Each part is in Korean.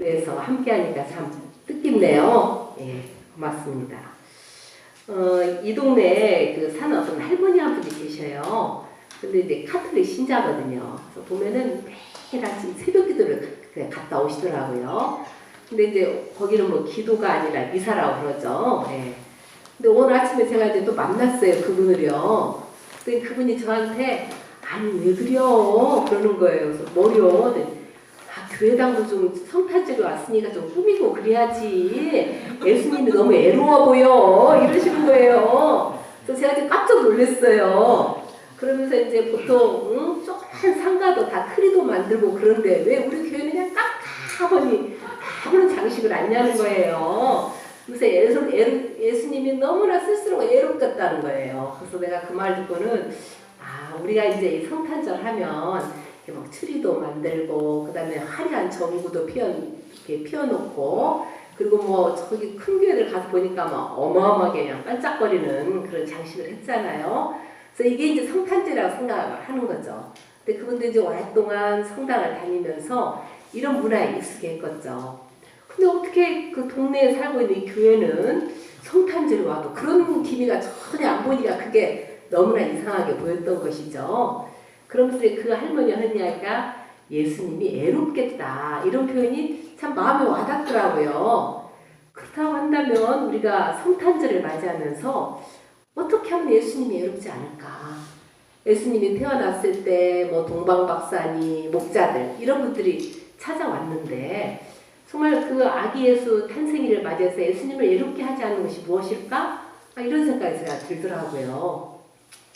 무대에서 함께하니까 참 뜻깊네요. 예, 고맙습니다. 이 동네에 그 사는 어떤 할머니 한 분이 계셔요. 근데 이제 카톨릭 신자거든요. 그래서 보면은 매일 아침 새벽 기도를 그냥 갔다 오시더라고요. 근데 이제 거기는 뭐 기도가 아니라 미사라고 그러죠. 예. 근데 오늘 아침에 제가 이제 또 만났어요. 그분을요. 근데 그분이 저한테 아니 왜 그려? 그러는 거예요. 그래서 뭐려? 교회당도 좀 성탄절이 왔으니까 좀 꾸미고 그래야지. 예수님이 너무 애로워 보여. 이러시는 거예요. 그래서 제가 지금 깜짝 놀랐어요. 그러면서 이제 보통 조그만 상가도 다 크리도 만들고 그런데 왜 우리 교회는 그냥 깜깜하니 아무런 장식을 안 야는 거예요. 그래서 예수님이 너무나 쓸쓸하고 애롭겠다는 거예요. 그래서 내가 그 말 듣고는 우리가 이제 성탄절 하면 막 트리도 만들고 그다음에 화려한 전구도 피워놓고 그리고 뭐 저기 큰 교회들 가서 보니까 막 어마어마하게 그냥 반짝거리는 그런 장식을 했잖아요. 그래서 이게 이제 성탄절이라고 생각을 하는 거죠. 근데 그분도 이제 오랫동안 성당을 다니면서 이런 문화에 익숙했겠죠. 근데 어떻게 그 동네에 살고 있는 이 교회는 성탄절이 와도 그런 기미가 전혀 안 보니까 그게 너무나 이상하게 보였던 것이죠. 그러면서 그 할머니 하는 이야기가 예수님이 애롭겠다 이런 표현이 참 마음에 와닿더라고요. 그렇다고 한다면 우리가 성탄절을 맞이하면서 어떻게 하면 예수님이 애롭지 않을까? 예수님이 태어났을 때 뭐 동방박사니 목자들 이런 분들이 찾아왔는데 정말 그 아기 예수 탄생일을 맞이해서 예수님을 애롭게 하지 않는 것이 무엇일까? 이런 생각이 제가 들더라고요.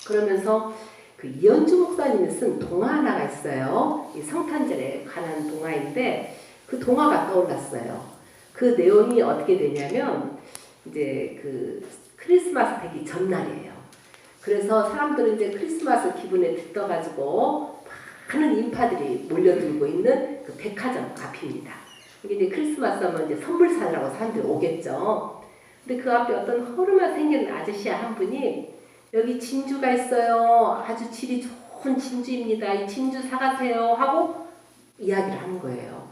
그러면서 그 이현주 목사님이 쓴 동화 하나가 있어요. 이 성탄절에 관한 동화인데 그 동화가 떠올랐어요. 그 내용이 어떻게 되냐면 이제 그 크리스마스 되기 전날이에요. 그래서 사람들은 이제 크리스마스 기분에 들떠가지고 많은 인파들이 몰려들고 있는 그 백화점 앞입니다. 이게 이제 크리스마스 하면 이제 선물 사느라고 사람들이 오겠죠. 근데 그 앞에 어떤 허름하게 생긴 아저씨 한 분이 여기 진주가 있어요. 아주 질이 좋은 진주입니다. 이 진주 사가세요. 하고 이야기를 하는 거예요.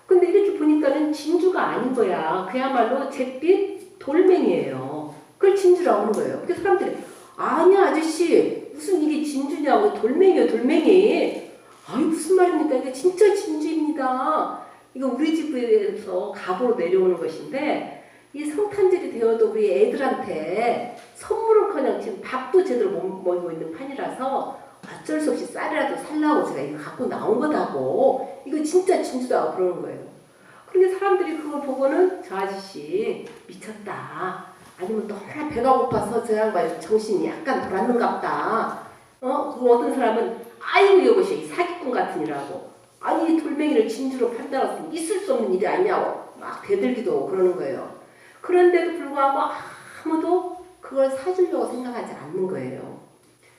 근데 이렇게 보니까는 진주가 아닌 거야. 그야말로 잿빛 돌멩이에요. 그걸 진주라고 하는 거예요. 그래서 사람들이 아니야 아저씨 무슨 이게 진주냐고 돌멩이요 돌멩이. 아유 무슨 말입니까? 이게 진짜 진주입니다. 이거 우리 집에서 갑으로 내려오는 것인데 이 성탄절이 되어도 우리 애들한테 선물은커녕 지금 밥도 제대로 못 먹고 있는 판이라서 어쩔 수 없이 쌀이라도 살라고 제가 이거 갖고 나온 거다고 이거 진짜 진주다고 그러는 거예요. 그런데 사람들이 그걸 보고는 저 아저씨 미쳤다. 아니면 너무나 배가 고파서 저 양반 정신이 약간 돌았는갑다. 그리고 어떤 사람은 아이고 이것이 사기꾼 같으니라고. 아니 이 돌멩이를 진주로 판단해서 있을 수 없는 일이 아니냐고 막 대들기도 그러는 거예요. 그런데도 불구하고 아무도 그걸 사주려고 생각하지 않는 거예요.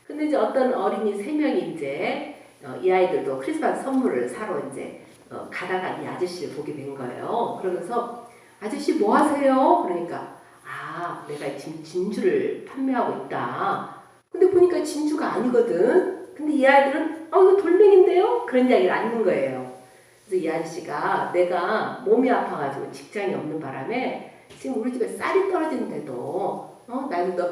근데 이제 어떤 어린이 3명이 이제 이 아이들도 크리스마스 선물을 사러 이제 가다가 이 아저씨를 보게 된 거예요. 그러면서 아저씨 뭐 하세요? 그러니까 내가 지금 진주를 판매하고 있다. 근데 보니까 진주가 아니거든. 근데 이 아이들은 이거 돌멩인데요? 그런 이야기를 하는 거예요. 그래서 이 아저씨가 내가 몸이 아파가지고 직장이 없는 바람에 지금 우리 집에 쌀이 떨어지는데도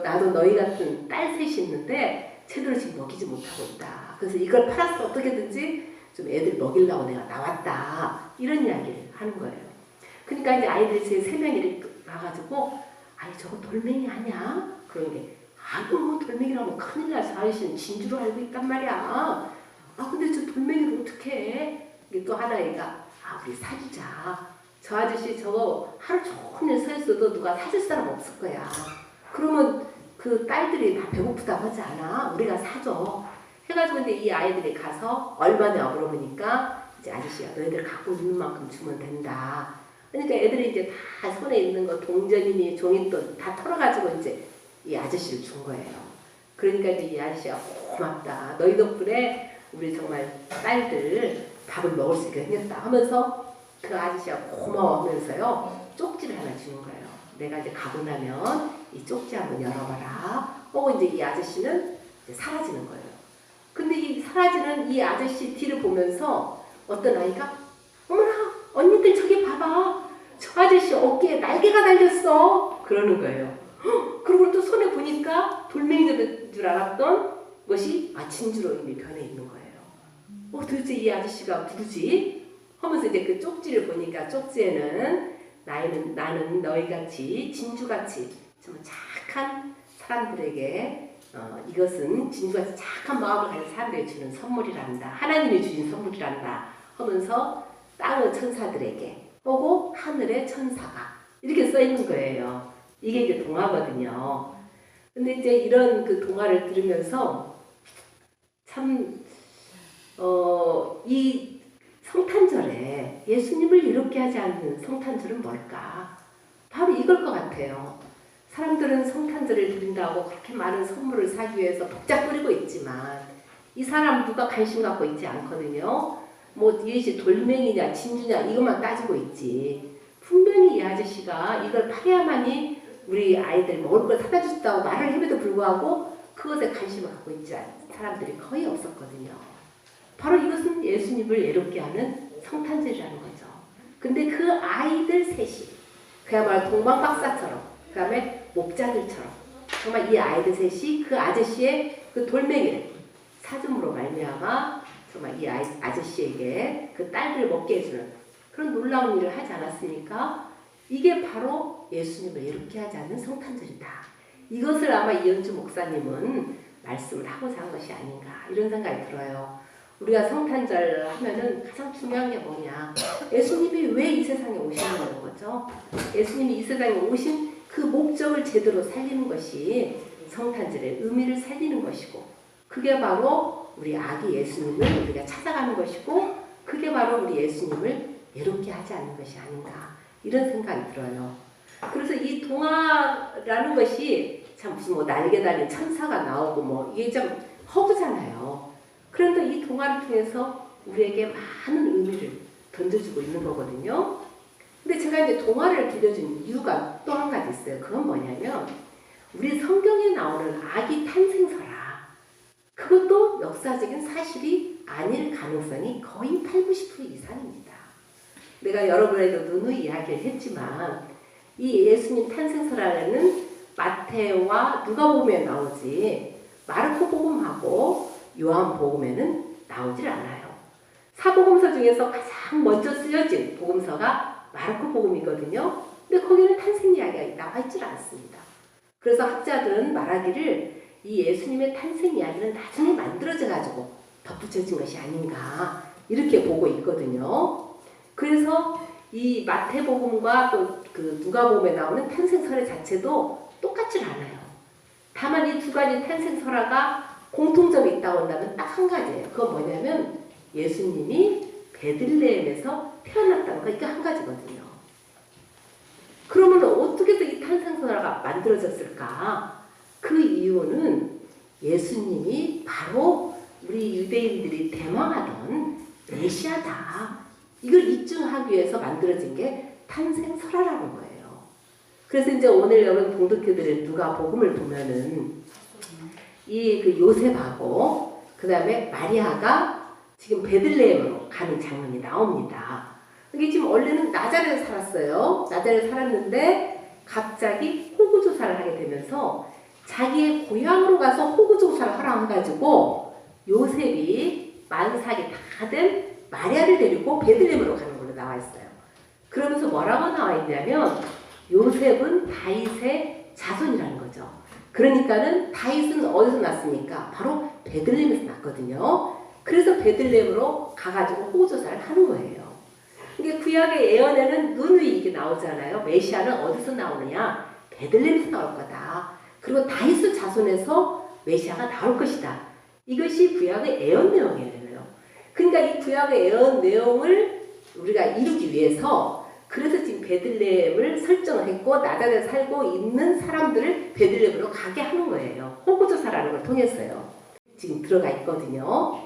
나도 너희 같은 딸 셋이 있는데 제대로 지금 먹이지 못하고 있다. 그래서 이걸 팔아서 어떻게든지 좀 애들 먹이려고 내가 나왔다. 이런 이야기를 하는 거예요. 그러니까 이제 아이들이 제 3명이 와가지고 아니 저거 돌멩이 아니야? 그런 게 아이고 돌멩이라면 큰일 나서 아저씨는 진주로 알고 있단 말이야. 근데 저 돌멩이를 어떻게 해? 이게 또 하나 얘가 우리 사주자. 저 아저씨 저거 하루 종일 서 있어도 누가 사줄 사람 없을 거야. 그러면 그 딸들이 다 배고프다고 하지 않아? 우리가 사줘. 해가지고 이제 이 아이들이 가서 얼마냐 물어보니까 이제 아저씨가 너희들 갖고 있는 만큼 주면 된다. 그러니까 애들이 이제 다 손에 있는 거 동전이니 종이돈 다 털어가지고 이제 이 아저씨를 준 거예요. 그러니까 이제 이 아저씨가 고맙다. 너희 덕분에 우리 정말 딸들 밥을 먹을 수 있게 생겼다 하면서 그 아저씨가 고마워하면서요 쪽지를 하나 주는 거예요. 내가 이제 가고 나면 이 쪽지 한번 열어봐라. 하고 이제 이 아저씨는 이제 사라지는 거예요. 근데 이 사라지는 이 아저씨 뒤를 보면서 어떤 아이가 어머나 언니들 저기 봐봐 아저씨 어깨에 날개가 달렸어. 그러는 거예요. 그리고 또 손에 보니까 돌멩이인 줄 알았던 것이 진주로 이미 변해 있는 거예요. 도대체 이 아저씨가 누구지? 하면서 이제 그 쪽지를 보니까 쪽지에는 나는 너희같이 진주같이 정말 착한 사람들에게 이것은 진주같이 착한 마음을 가진 사람들에게 주는 선물이란다. 하나님이 주신 선물이란다. 하면서 땅의 천사들에게 오고 하늘의 천사가 이렇게 써 있는 거예요. 이게 이제 동화거든요. 근데 이제 이런 그 동화를 들으면서 참 이 성탄절에 예수님을 이롭게 하지 않는 성탄절은 뭘까? 바로 이걸 것 같아요. 사람들은 성탄절을 드린다고 그렇게 많은 선물을 사기 위해서 복잡거리고 있지만 이 사람 누가 관심 갖고 있지 않거든요. 뭐 이것이 돌멩이냐 진주냐 이것만 따지고 있지. 분명히 이 아저씨가 이걸 팔아야만이 우리 아이들 먹을 걸 사다 준다고 말을 해도 불구하고 그것에 관심을 갖고 있지 않은 사람들이 거의 없었거든요. 바로 이것은 예수님을 예롭게 하는 성탄절이라는 거죠. 근데 그 아이들 셋이 그야말로 동방박사처럼 그 다음에 목자들처럼 정말 이 아이들 셋이 그 아저씨의 그 돌멩이를 사줌으로 말미암아 정말 이 아저씨에게 그 딸들을 먹게 해주는 그런 놀라운 일을 하지 않았습니까? 이게 바로 예수님을 예롭게 하지 않는 성탄절이다. 이것을 아마 이현주 목사님은 말씀을 하고자 한 것이 아닌가 이런 생각이 들어요. 우리가 성탄절 하면은 가장 중요한 게 뭐냐? 예수님이 왜 이 세상에 오시는 거죠? 예수님이 이 세상에 오신 그 목적을 제대로 살리는 것이 성탄절의 의미를 살리는 것이고 그게 바로 우리 아기 예수님을 우리가 찾아가는 것이고 그게 바로 우리 예수님을 예롭게 하지 않는 것이 아닌가 이런 생각이 들어요. 그래서 이 동화라는 것이 참 무슨 뭐 날개 달린 천사가 나오고 뭐 이게 좀 허구잖아요. 그런데 이 동화를 통해서 우리에게 많은 의미를 던져주고 있는 거거든요. 근데 제가 이제 동화를 들려준 이유가 또 한 가지 있어요. 그건 뭐냐면 우리 성경에 나오는 아기 탄생설화 그것도 역사적인 사실이 아닐 가능성이 거의 80, 90% 이상입니다. 내가 여러분에게도 누누이 이야기를 했지만 이 예수님 탄생설화는 마태와 누가복음에 나오지 마르코복음하고 요한복음에는 나오질 않아요. 사복음서 중에서 가장 먼저 쓰여진 복음서가 마르코복음이거든요. 근데 거기는 탄생 이야기가 나와 있질 않습니다. 그래서 학자들은 말하기를 이 예수님의 탄생 이야기는 나중에 만들어져 가지고 덧붙여진 것이 아닌가 이렇게 보고 있거든요. 그래서 이 마태복음과 또 그 누가복음에 나오는 탄생설의 자체도 똑같질 않아요. 다만 이 두 가지 탄생설화가 공통점이 있다고 한다면 딱 한 가지예요. 그건 뭐냐면 예수님이 베들레헴에서 태어났다는 거 이게 한 가지거든요. 그러면 어떻게 해서 이 탄생설화가 만들어졌을까? 그 이유는 예수님이 바로 우리 유대인들이 대망하던 메시아다. 이걸 입증하기 위해서 만들어진 게 탄생설화라는 거예요. 그래서 이제 오늘 여러분 봉독해드린 누가복음을 보면은 이 그 요셉하고 그 다음에 마리아가 지금 베들레헴으로 가는 장면이 나옵니다. 이게 지금 원래는 나자렛에 살았어요. 나자렛에 살았는데 갑자기 호구조사를 하게 되면서 자기의 고향으로 가서 호구조사를 하라 해가지고 요셉이 만삭이 다 된 마리아를 데리고 베들레헴으로 가는 걸로 나와 있어요. 그러면서 뭐라고 나와 있냐면 요셉은 다윗의 자손이라는 거죠. 그러니까는 다윗은 어디서 났습니까? 바로 베들레헴에서 났거든요. 그래서 베들레헴으로 가가지고 호구조사를 하는 거예요. 이게 구약의 예언에는 누누이 이게 나오잖아요. 메시아는 어디서 나오느냐? 베들레헴에서 나올 거다. 그리고 다윗의 자손에서 메시아가 나올 것이다. 이것이 구약의 예언 내용이에요. 그러니까 이 구약의 예언 내용을 우리가 이루기 위해서 그래서 지금 베들레헴을 설정을 했고 나자렛에 살고 있는 사람들을 베들레헴으로 가게 하는 거예요. 호구조사라는 걸 통해서요. 지금 들어가 있거든요.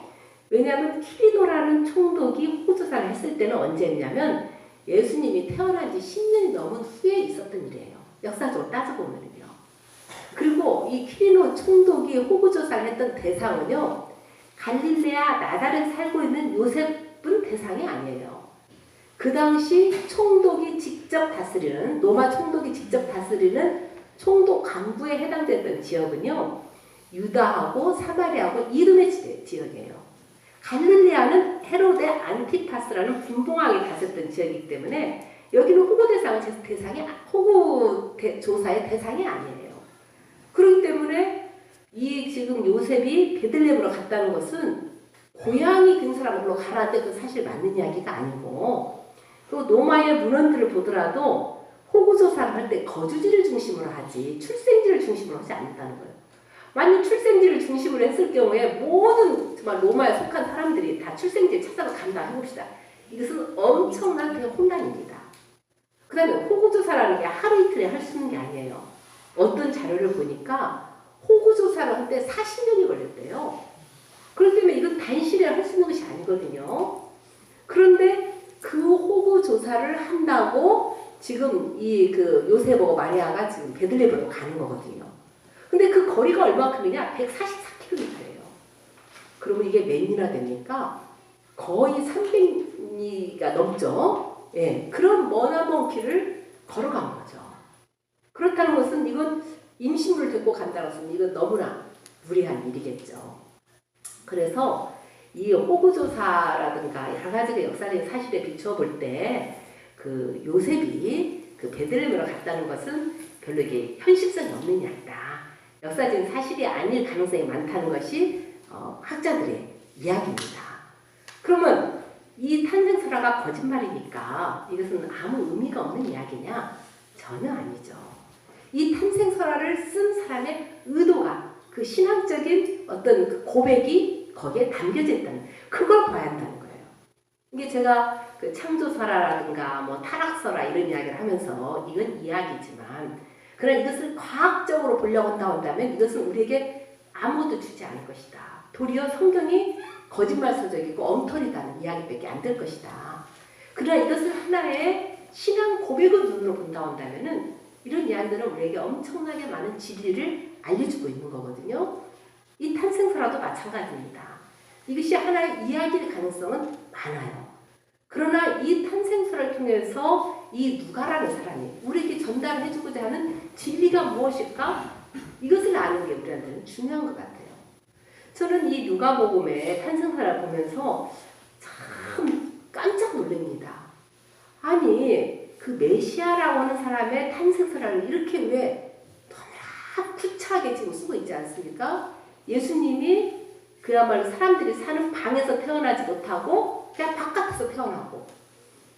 왜냐하면 키리노라는 총독이 호구조사를 했을 때는 언제 했냐면 예수님이 태어난 지 10년이 넘은 후에 있었던 일이에요. 역사적으로 따져보면요. 그리고 이 키리노 총독이 호구조사를 했던 대상은요. 갈릴레아 나자렛에 살고 있는 요셉은 대상이 아니에요. 그 당시 총독이 직접 다 다스리는 로마 총독이 직접 다스리는 총독 간부에 해당됐던 지역은요. 유다하고 사마리아하고 이름의 지역이에요. 갈릴레아는 헤로데 안티파스라는 분봉왕이 다스렸던 지역이기 때문에 여기는 호구 조사의 대상이 아니에요. 그렇기 때문에 이 지금 요셉이 베들레헴으로 갔다는 것은 고향이 근사람으로 가라는데 그 사실 맞는 이야기가 아니고, 또 로마의 문헌들을 보더라도 호구 조사를 할 때 거주지를 중심으로 하지 출생지를 중심으로 하지 않는다는 거예요. 만약 출생지를 중심으로 했을 경우에 모든 정말 로마에 속한 사람들이 다 출생지를 찾아서 간다 해봅시다. 이것은 엄청난 혼란입니다. 그 다음에 호구조사라는 게 하루 이틀에 할 수 있는 게 아니에요. 어떤 자료를 보니까 호구조사를 할 때 40년이 걸렸대요. 그렇기 때문에 이건 단시간에 할 수 있는 것이 아니거든요. 그런데 그 호구조사를 한다고 지금 그 요셉하고 마리아가 지금 베들레헴으로 가는 거거든요. 근데 그 거리가 얼마큼이냐? 144km예요. 그러면 이게 몇 년이나 됩니까? 거의 300리가 넘죠. 예, 그런 머나먼 길을 걸어간 거죠. 그렇다는 것은 이건 임신부를 데리고 간다는 것은 이건 너무나 무리한 일이겠죠. 그래서 이 호구조사라든가 여러 가지 역사적인 사실에 비추어 볼 때 그 요셉이 그 베들레헴으로 갔다는 것은 별로 이게 현실성이 없는 이야기다. 역사적인 사실이 아닐 가능성이 많다는 것이 학자들의 이야기입니다. 그러면 이 탄생설화가 거짓말이니까 이것은 아무 의미가 없는 이야기냐? 전혀 아니죠. 이 탄생설화를 쓴 사람의 의도가, 그 신앙적인 어떤 그 고백이 거기에 담겨져 있다는, 그걸 봐야 한다는 거예요. 이게 제가 그 창조설화라든가 뭐 타락설화 이런 이야기를 하면서 이건 이야기지만, 그러나 이것을 과학적으로 보려고 한다면 이것은 우리에게 아무것도 주지 않을 것이다. 도리어 성경이 거짓말서적이고 엉터리다는 이야기밖에 안 될 것이다. 그러나 이것을 하나의 신앙 고백의 눈으로 본다고 한다면은 이런 이야기들은 우리에게 엄청나게 많은 진리를 알려주고 있는 거거든요. 이 탄생설화도 마찬가지입니다. 이것이 하나의 이야기일 가능성은 많아요. 그러나 이 탄생설화를 통해서 이 누가라는 사람이 우리에게 전달해주고자 하는 진리가 무엇일까? 이것을 아는 게 우리한테는 중요한 것 같아요. 저는 이 누가복음의 탄생설화를 보면서 참 깜짝 놀랍니다. 아니 그 메시아라고 하는 사람의 탄생설화를 이렇게 왜 너무나 구차하게 지금 쓰고 있지 않습니까? 예수님이 그야말로 사람들이 사는 방에서 태어나지 못하고 그냥 바깥에서 태어나고,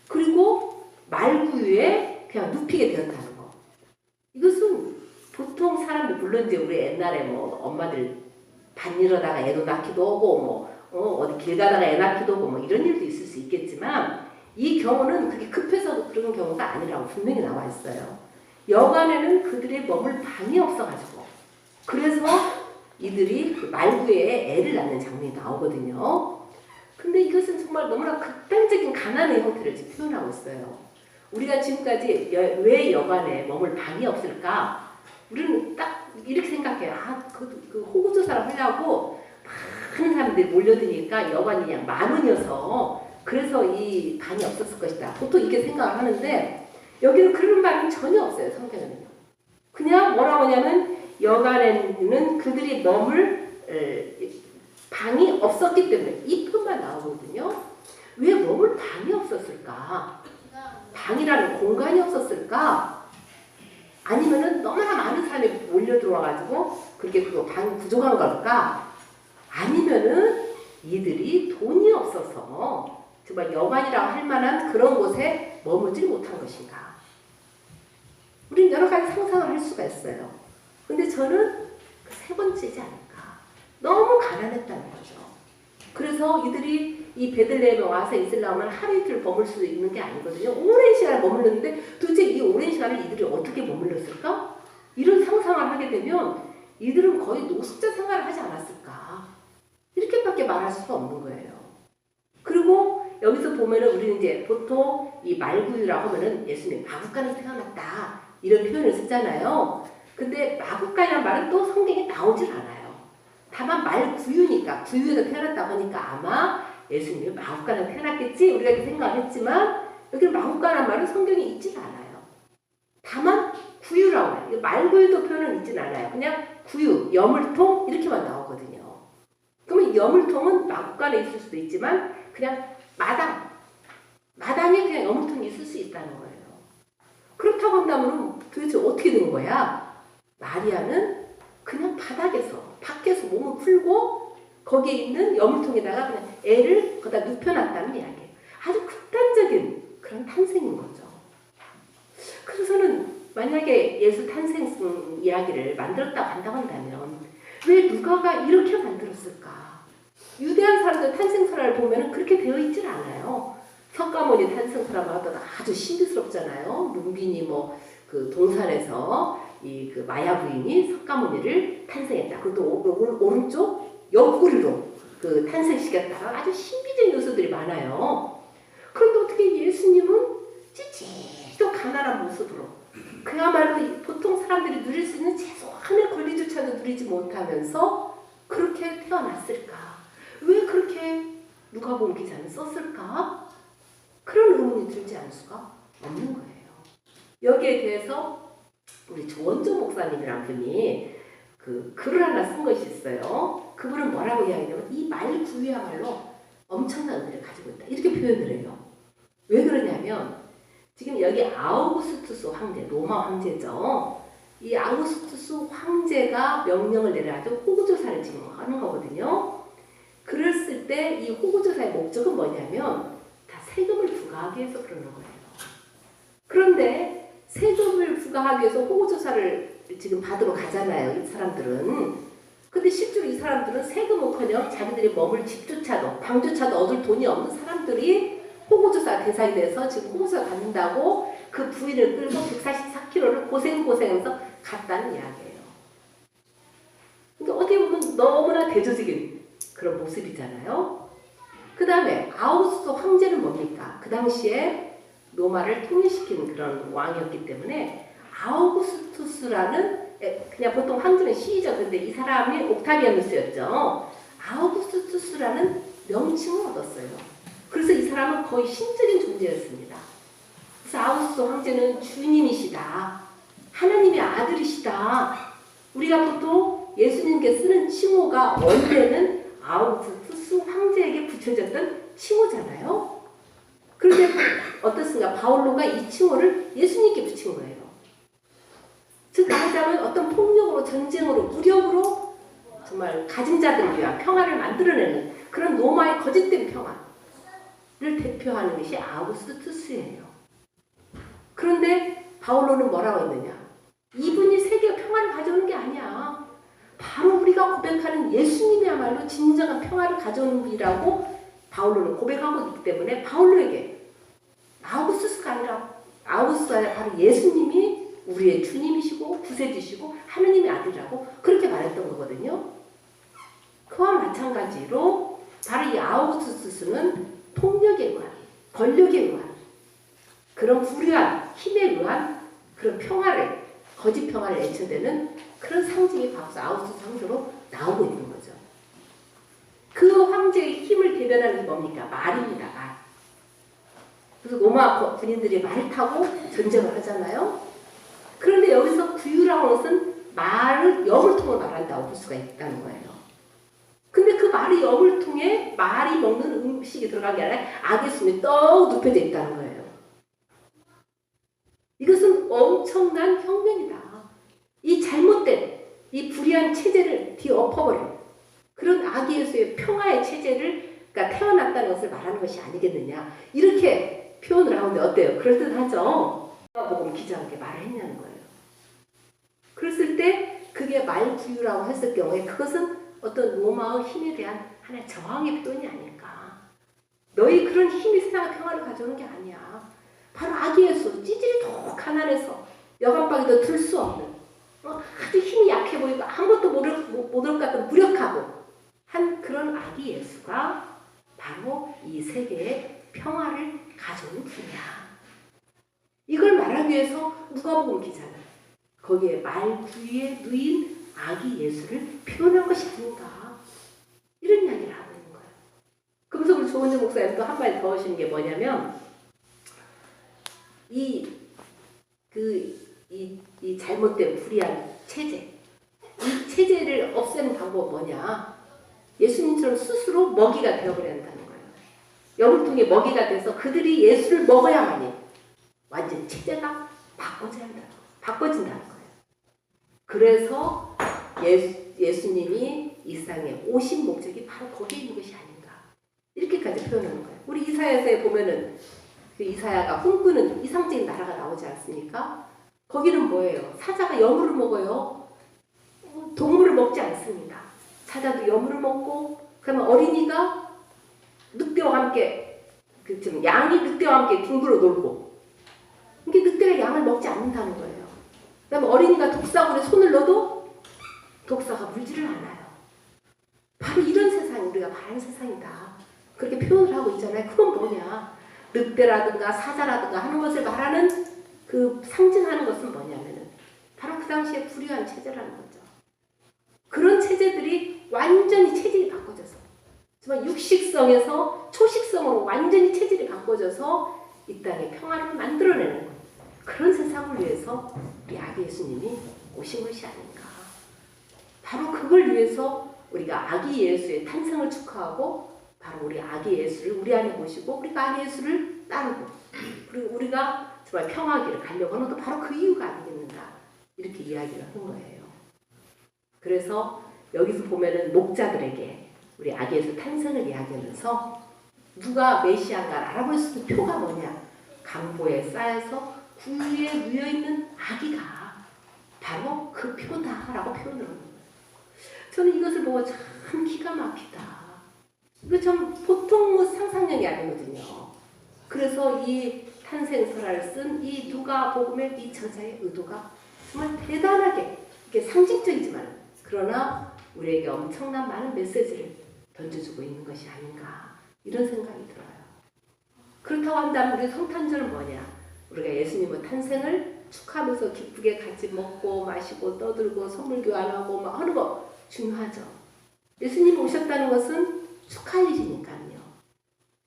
그리고 말구유에 그냥 눕히게 되었다는 거. 이것은 보통 사람들, 물론 이제 우리 옛날에 뭐 엄마들 반 일어다가 애도 낳기도 하고 어디 길 가다가 애 낳기도 하고 뭐 이런 일도 있을 수 있겠지만, 이 경우는 그렇게 급해서 그런 경우가 아니라고 분명히 나와 있어요. 여간에는 그들의 머물 방이 없어가지고, 그래서 이들이 그 말구에 애를 낳는 장면이 나오거든요. 근데 이것은 정말 너무나 극단적인 가난의 형태를 지금 표현하고 있어요. 우리가 지금까지 왜 여간에 머물 방이 없을까? 우리는 딱 이렇게 생각해요. 그 호구조사를 하려고 많은 사람들이 몰려드니까 여관이 그냥 10,000원이어서 그래서 이 방이 없었을 것이다. 보통 이렇게 생각을 하는데 여기는 그런 말은 전혀 없어요. 성경에는요. 그냥 뭐라고 하냐면 여관에는 그들이 머물 방이 없었기 때문에 이 표현만 나오거든요. 왜 머물 방이 없었을까? 방이라는 공간이 없었을까? 아니면은 너무나 많은 사람이 몰려 들어와가지고 그렇게 그 방이 부족한 걸까? 아니면은 이들이 돈이 없어서 정말 여관이라고 할 만한 그런 곳에 머물지 못한 것인가? 우리는 여러 가지 상상을 할 수가 있어요. 근데 저는 그 세 번째지 않을까? 너무 가난했다는 거죠. 그래서 이들이 이 베들레헴에 와서 있으려면 하루 이틀 머물 수 있는 게 아니거든요. 오랜 시간을 머물렀는데 도대체 이 오랜 시간을 이들이 어떻게 머물렀을까? 이런 상상을 하게 되면 이들은 거의 노숙자 생활을 하지 않았을까? 이렇게밖에 말할 수가 없는 거예요. 그리고 여기서 보면은 우리는 이제 보통 이 말구유라고 하면은 예수님 마구간에서 태어났다 이런 표현을 쓰잖아요. 근데 마구간이라는 말은 또 성경에 나오질 않아요. 다만 말구유니까 구유에서 태어났다고 하니까 아마 예수님이 마구간에서 태어났겠지 우리가 이렇게 생각을 했지만 여기는 마구간이라는 말은 성경에 있질 않아요. 말구유도 표현은 있진 않아요. 그냥 구유, 여물통 이렇게만 나오거든요. 그러면 여물통은 마구간에 있을 수도 있지만 그냥 마당에 그냥 여물통이 있을 수 있다는 거예요. 그렇다고 한다면 도대체 어떻게 된 거야? 마리아는 그냥 밖에서 몸을 풀고 거기에 있는 여물통에다가 그냥 애를 거기다 눕혀놨다는 이야기예요. 아주 극단적인 그런 탄생인 거죠. 그래서는 만약에 예수 탄생 이야기를 만들었다고 한다면 왜 누가가 이렇게 만들었을까? 유대한 사람들 탄생설화를 보면 그렇게 되어 있질 않아요. 석가모니 탄생설화만 하더라도 아주 신비스럽잖아요. 문빈이 그 동산에서 그 마야 부인이 석가모니를 탄생했다. 그것도 오른쪽 옆구리로 그 탄생시켰다. 아주 신비적인 요소들이 많아요. 그런데 어떻게 예수님은 찌릿도 가난한 모습으로 그야말로 보통 사람들이 누릴 수 있는 최소한의 권리조차도 누리지 못하면서 그렇게 태어났을까? 왜 그렇게 누가복음 기자는 썼을까? 그런 의문이 들지 않을 수가 없는 거예요. 여기에 대해서 우리 조원조 목사님이란 분이 그 글을 하나 쓴 것이 있어요. 그분은 뭐라고 이야기하냐면 이 말구유야말로 엄청난 의미를 가지고 있다. 이렇게 표현을 해요. 왜 그러냐면 지금 여기 아우구스투스 황제, 로마 황제죠. 이 아우구스투스 황제가 명령을 내려가지고 호구조사를 지금 하는 거거든요. 그랬을 때 이 호구조사의 목적은 뭐냐면 다 세금을 부과하기 위해서 그러는 거예요. 그런데 세금을 부과하기 위해서 호구조사를 지금 받으러 가잖아요. 이 사람들은. 근데 실제로 이 사람들은 세금은커녕 자기들이 머물 집조차도 방조차도 얻을 돈이 없는 사람들이 호구조사 대상이 돼서 지금 호구조사 받는다고 그 부인을 끌고 144km를 고생하면서 갔다는 이야기예요. 그러니까 어떻게 보면 너무나 대조적인 그런 모습이잖아요. 그 다음에 아우구스투스 황제는 뭡니까? 그 당시에 로마를 통일시킨 그런 왕이었기 때문에 아우구스투스라는 그냥 보통 황제는 시이죠. 근데 이 사람이 옥타비아누스였죠. 아우구스투스라는 명칭을 얻었어요. 그래서 이 사람은 거의 신적인 존재였습니다. 그래서 아우구스투스 황제는 주님이시다. 하나님의 아들이시다. 우리가 보통 예수님께 쓰는 칭호가 원래는 아우구스투스 황제에게 붙여졌던 칭호잖아요. 그런데 어떻습니까? 바울로가 이 칭호를 예수님께 붙인 거예요. 즉 말하자면 어떤 폭력으로, 전쟁으로, 무력으로 정말 가진 자들 위한 평화를 만들어내는 그런 로마의 거짓된 평화를 대표하는 것이 아우구스투스예요. 그런데 바울로는 뭐라고 했느냐? 이분이 세계 평화를 가져오는 게 아니야. 바로 우리가 고백하는 예수님이야말로 진정한 평화를 가져오는 분이라고 바울로는 고백하고 있기 때문에 바울로에게 아우구스투스가 아니라 바로 예수님이 우리의 주님이시고 구세주시고 하느님의 아들이라고 그렇게 말했던 거거든요. 그와 마찬가지로 바로 이 아우구스투스는 폭력에 의한, 권력에 의한 그런 불의한 힘에 의한 그런 평화를, 거짓 평화를 애쳐대는 그런 상징이 바로 아우구스투스 황제로 나오고 있는 거죠. 그 황제의 힘을 대변하는 게 뭡니까? 말입니다. 말. 그래서 로마 군인들이 말을 타고 전쟁을 하잖아요. 그런데 여기서 구유라고 하는 것은 말을 여물통을 말한다고 볼 수가 있다는 거예요. 근데 그 말이 여물통에 말이 먹는 음식이 들어간 게 아니라 악의 숨이 떡 눕혀져 있다는 거예요. 이것은 엄청난 혁명이다. 이 잘못된, 이 불의한 체제를 뒤엎어버려. 그런 악의 예수의 평화의 체제를 그러니까 태어났다는 것을 말하는 것이 아니겠느냐. 이렇게 표현을 하는데 어때요? 그럴듯하죠? 복음 기자에게 말을 했냐는 거예요. 그랬을 때 그게 말구유라고 했을 경우에 그것은 어떤 로마의 힘에 대한 하나의 저항의 표현이 아닐까. 너희 그런 힘이 세상의 평화를 가져오는 게 아니야. 바로 악의 예수, 찌질이도 가난해서 여간방에도 들 수 없는 아주 힘이 약해 보이고 아무것도 못할 것 같은 무력하고 한 그런 악의 예수가 바로 이 세계에 평화를 가져오는 분이야. 이걸 말하기 위해서 누가복음 기자는 거기에 말구유에 누인 악의 예수를 표현한 것이 아닌가. 이런 이야기를 하고 있는 거예요. 그러면서 우리 조원재 목사님 또 한 마디 더 하시는 게 뭐냐면 이 이 잘못된 불의한 체제, 이 체제를 없애는 방법은 뭐냐? 예수님처럼 스스로 먹이가 되어버려야 한다는 거예요. 영통의 먹이가 돼서 그들이 예수를 먹어야만이 완전 체제가 바꿔진다는 거예요. 그래서 예수님이 이 세상에 오신 목적이 바로 거기에 있는 것이 아닌가. 이렇게까지 표현하는 거예요. 우리 이사야서에 보면은 그 이사야가 꿈꾸는 이상적인 나라가 나오지 않습니까? 거기는 뭐예요? 사자가 여물을 먹어요. 동물을 먹지 않습니다. 사자도 여물을 먹고, 그러면 어린이가 늑대와 함께, 양이 늑대와 함께 뒹굴어 놀고, 이게 늑대가 양을 먹지 않는다는 거예요. 그 다음에 어린이가 독사물에 손을 넣어도 독사가 물지를 않아요. 바로 이런 세상이 우리가 바라는 세상이다. 그렇게 표현을 하고 있잖아요. 그건 뭐냐? 늑대라든가 사자라든가 하는 것을 말하는 그 상징하는 것은 뭐냐면은 바로 그 당시에 불의한 체제라는 거죠. 그런 체제들이 완전히 체질이 바꿔져서 정말 육식성에서 초식성으로 완전히 체질이 바꿔져서 이 땅에 평화를 만들어내는 거예요. 그런 세상을 위해서 우리 아기 예수님이 오신 것이 아닌가. 바로 그걸 위해서 우리가 아기 예수의 탄생을 축하하고 바로 우리 아기 예수를 우리 안에 모시고 우리가 아기 예수를 따르고 그리고 우리가 정말 평화기를 가려고 하는 것도 바로 그 이유가 아니겠는가. 이렇게 이야기를 하는 거예요. 그래서 여기서 보면은 목자들에게 우리 아기 예수 탄생을 이야기하면서 누가 메시아인가 알아볼 수 있는 표가 뭐냐. 강보에 쌓여서 구유에 누워있는 아기가 바로 그 표다라고 표현을 하는 거예요. 저는 이것을 보고 참 기가 막히다. 이거 참 보통 상상력이 아니거든요. 그래서 이 탄생설화를 쓴 이 누가복음의 이 저자의 의도가 정말 대단하게 이게 상징적이지만 그러나 우리에게 엄청난 많은 메시지를 던져주고 있는 것이 아닌가 이런 생각이 들어요. 그렇다고 한다면 우리 성탄절은 뭐냐? 우리가 예수님의 탄생을 축하하면서 기쁘게 같이 먹고 마시고 떠들고 선물 교환하고 막 하는 거 중요하죠. 예수님 오셨다는 것은 축하할 일이니까요.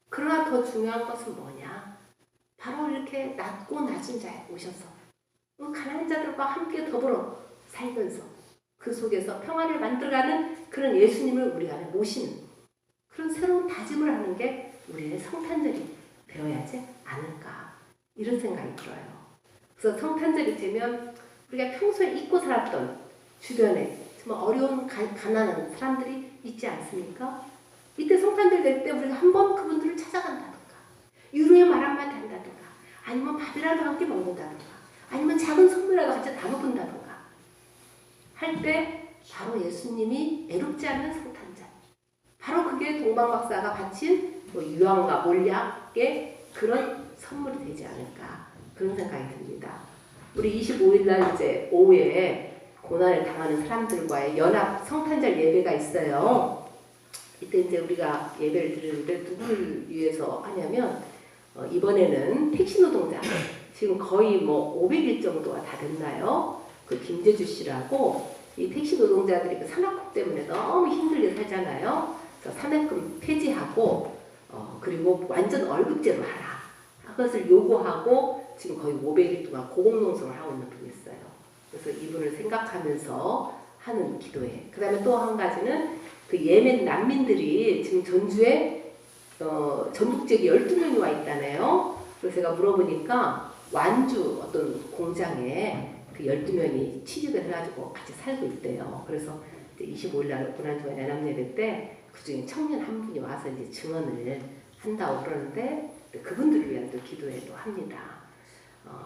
그러나 더 중요한 것은 뭐냐? 바로 이렇게 낮고 낮은 자에 오셔서 가난한 자들과 함께 더불어 살면서 그 속에서 평화를 만들어가는 그런 예수님을 우리 안에 모시는 그런 새로운 다짐을 하는 게 우리의 성탄절이 되어야지 않을까 이런 생각이 들어요. 그래서 성탄절이 되면 우리가 평소에 잊고 살았던 주변에 정말 어려운 가난한 사람들이 있지 않습니까? 이때 성탄절 될 때 우리가 한번 그분들을 찾아간다든가 위로의 말 한마디 한다든가 아니면 밥이라도 함께 먹는다든가 아니면 작은 선물이라도 같이 나눠본다든가 할 때 바로 예수님이 애롭지 않는 성탄절 바로 그게 동방박사가 바친 유황과 몰약의 그런 선물이 되지 않을까 그런 생각이 듭니다. 우리 25일날 이제 오후에 고난을 당하는 사람들과의 연합 성탄절 예배가 있어요. 이때 이제 우리가 예배를 드리는데 누구를 위해서 하냐면 이번에는 택시 노동자 지금 거의 500일 정도가 다 됐나요? 그 김재주 씨라고 이 택시 노동자들이 그 산업국 때문에 너무 힘들게 살잖아요. 그래서 산업금 폐지하고 그리고 완전 월급제로 하라. 그것을 요구하고 지금 거의 500일 동안 고공농성을 하고 있는 분이 있어요. 그래서 이분을 생각하면서 하는 기도회. 그 다음에 또 한 가지는 그 예멘 난민들이 지금 전주에 전북 지역에 12명이 와 있다네요. 그래서 제가 물어보니까 완주 어떤 공장에 그 12명이 취직을 해가지고 같이 살고 있대요. 그래서 25일날 고난주간 연합예배 때 그중에 청년 한 분이 와서 이제 증언을 한다고 그러는데 그분들을 위한 또 기도회도 합니다.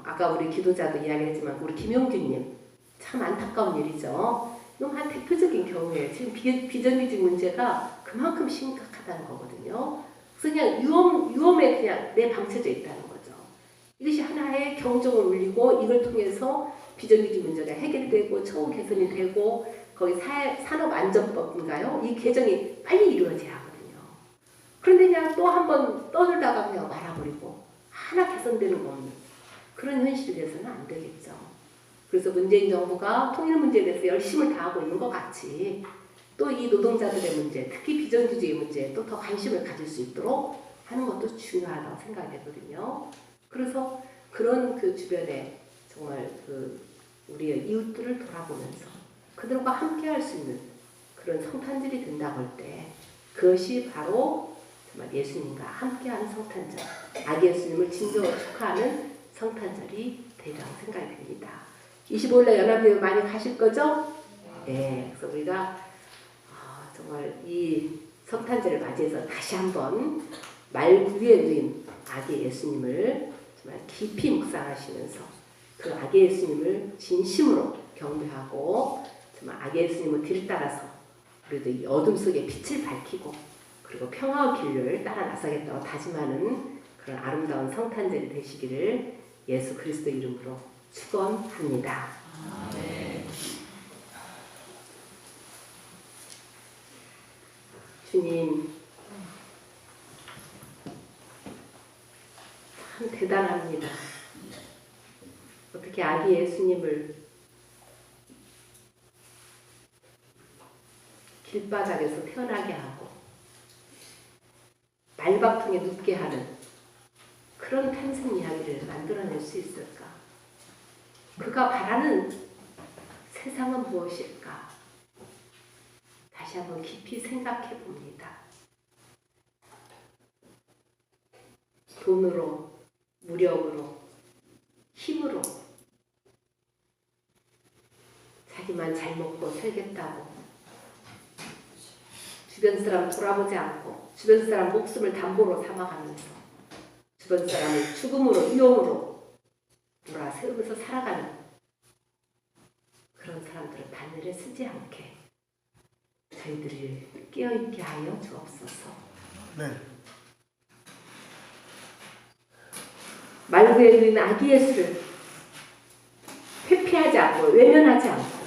아까 우리 기도자도 이야기했지만 우리 김용규님 참 안타까운 일이죠. 이건 한 대표적인 경우예요. 지금 비정규직 문제가 그만큼 심각하다는 거거든요. 그래서 그냥 유엄에 그냥 내방쳐져 있다는 거죠. 이것이 하나의 경종을 울리고 이걸 통해서 비정규직 문제가 해결되고 처우 개선이 되고 거기 산업안전법인가요? 이 개정이 빨리 이루어져야 하거든요. 그런데 그냥 또 한 번 떠들다가 그냥 말아버리고 하나 개선되는 거 없는 그런 현실이 돼서는 안 되겠죠. 그래서 문재인 정부가 통일 문제에 대해서 열심을 다하고 있는 것 같이 또 이 노동자들의 문제, 특히 비정규직의 문제에 또 더 관심을 가질 수 있도록 하는 것도 중요하다고 생각이 되거든요. 그래서 그런 그 주변에 정말 그 우리의 이웃들을 돌아보면서 그들과 함께 할 수 있는 그런 성탄절이 된다고 할 때 그것이 바로 정말 예수님과 함께하는 성탄절, 아기 예수님을 진정으로 축하하는 성탄절이 되리라고 생각이 듭니다. 25일날 연합교회 많이 가실 거죠? 네, 그래서 우리가 정말 이 성탄절을 맞이해서 다시 한번 말구리에 누인 아기 예수님을 정말 깊이 묵상하시면서 그 아기 예수님을 진심으로 경배하고 정말 아기 예수님의 뒤를 따라서 우리도 이 어둠 속에 빛을 밝히고 그리고 평화의 길을 따라 나서겠다고 다짐하는 그런 아름다운 성탄절이 되시기를 예수 그리스도 이름으로 축원합니다. 네. 주님 참 대단합니다. 어떻게 아기 예수님을 길바닥에서 태어나게 하고 말박통에 눕게 하는 그런 탄생 이야기를 만들어낼 수 있을까? 그가 바라는 세상은 무엇일까? 다시 한번 깊이 생각해 봅니다. 돈으로, 무력으로, 힘으로 자기만 잘 먹고 살겠다고 주변 사람 돌아보지 않고 주변 사람 목숨을 담보로 삼아가면서 주변 사람을 죽음으로 위험으로 몰아세우면서 살아가는 그런 사람들은 바늘에 쓰지 않게 저희들을 깨어있게 하여 주옵소서. 네. 말구에 누인 아기 예수를 회피하지 않고 외면하지 않고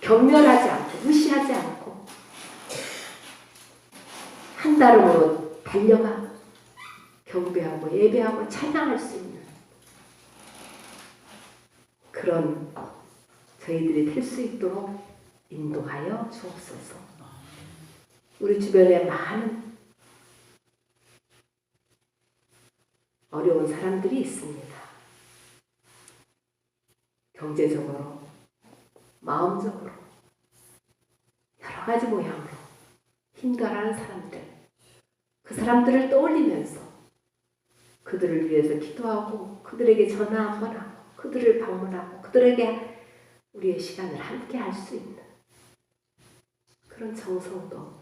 경멸하지 않고 무시하지 않고 한달음으로 달려가 경배하고 예배하고 찬양할 수 있는 그런 저희들이 될 수 있도록 인도하여 주옵소서. 우리 주변에 많은 어려운 사람들이 있습니다. 경제적으로, 마음적으로, 여러 가지 모양으로 힘들어하는 사람들, 그 사람들을 떠올리면서 그들을 위해서 기도하고 그들에게 전화 한번 하고 그들을 방문하고 그들에게 우리의 시간을 함께 할 수 있는 그런 정성도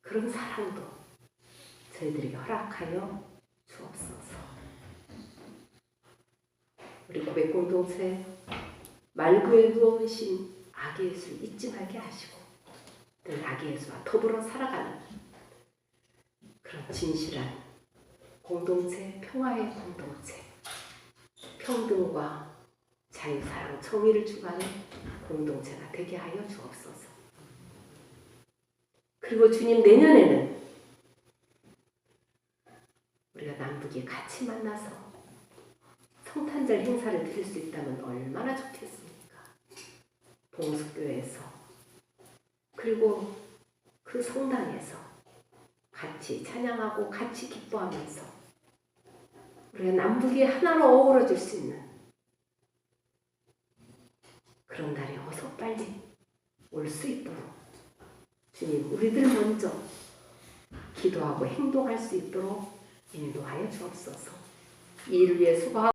그런 사랑도 저희들에게 허락하여 주옵소서. 우리 고백 공동체 말구에 누우신 아기 예수를 잊지 말게 하시고 늘 아기 예수와 더불어 살아가는 그런 진실한 공동체, 평화의 공동체, 평등과 자유, 사랑, 정의를 추구하는 공동체가 되게 하여 주옵소서. 그리고 주님 내년에는 우리가 남북이 같이 만나서 성탄절 행사를 드릴 수 있다면 얼마나 좋겠습니까? 봉숙교회에서 그리고 그 성당에서 같이 찬양하고 같이 기뻐하면서 우리가 남북이 하나로 어우러질 수 있는 그런 날이 어서 빨리 올 수 있도록 주님 우리들 먼저 기도하고 행동할 수 있도록 인도하여 주옵소서. 이 일을 위해 수고하고